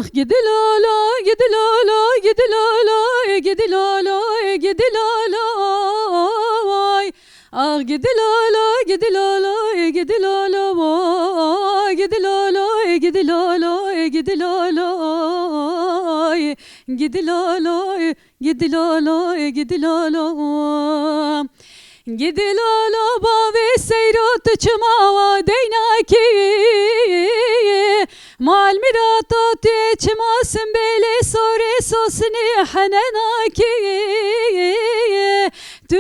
Ah gidi lolo, gidi lolo, gidi lolo, gidi lolo, gidi lolo. Ah gidi lolo, gidi lolo, gidi lolo, gidi lolo, gidi lolo, gidi lolo. Gidi lolo, gidi lolo, gidi lolo. Gidi lolo bavi seyrot çmava deynaki. Mal mirato te çmasın bele sore sosni hanenaki. Tu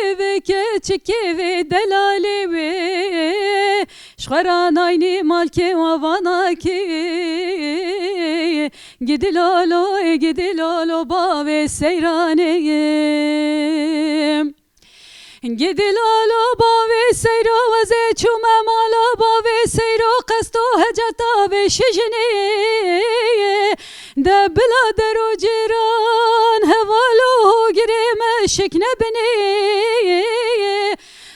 eve keçike ve delali ve şkaran ayni malke vavanaki. Gidi lolo bave seyraneyim. Gidi lolo bave seyro vaze çume mala bave seyro kasto hecata ve şijni. De bila dero ciran hevalo gireme şekne beni.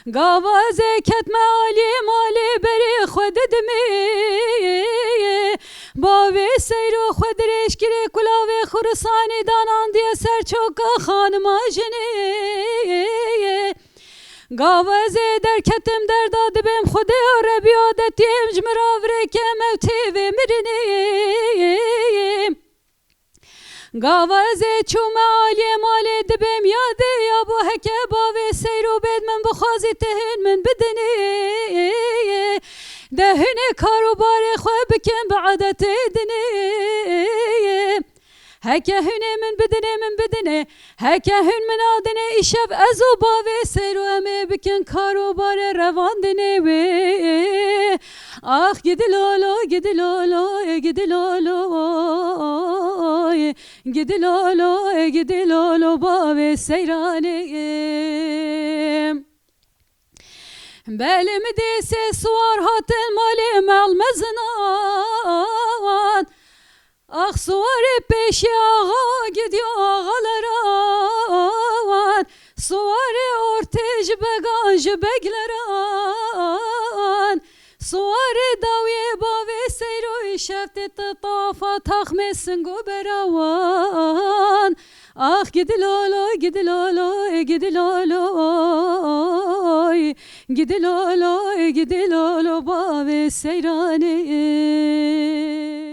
Gavaze ketme ali mali beri khudedmi. Bave seyro khudreş kire kulave khurusani danan diye serçoka hanıma jini. Gavaze derketim derda dibim xude arabi adetim jmira vreke mevti ve mirinim. Gavaze çume ali mali dibim yade ya bu heke bave seyro bedmen bu khazi tehin min bidini. Dehine karubare xwe bikin bi adet edini. Heke hüne min bidine heke hün min adine işev ezo bave seyro eme bikin karubare revan dine ve. Ah gidi lolo, gidi lolo, gidi lolo. Gidi lolo, gidi lolo bave seyraneyim. Belim dese suar hatin malim almeznan. Ah suare peşi ağa gidiyor ağalara. Suare ortej beganj begleran. Suare daviye bave seyro şefte tafa takmesin goberawan. Ah gidi lolo, gidi lolo, gidi lolo. Gidi lolo, gidi lolo bave seyraneyim.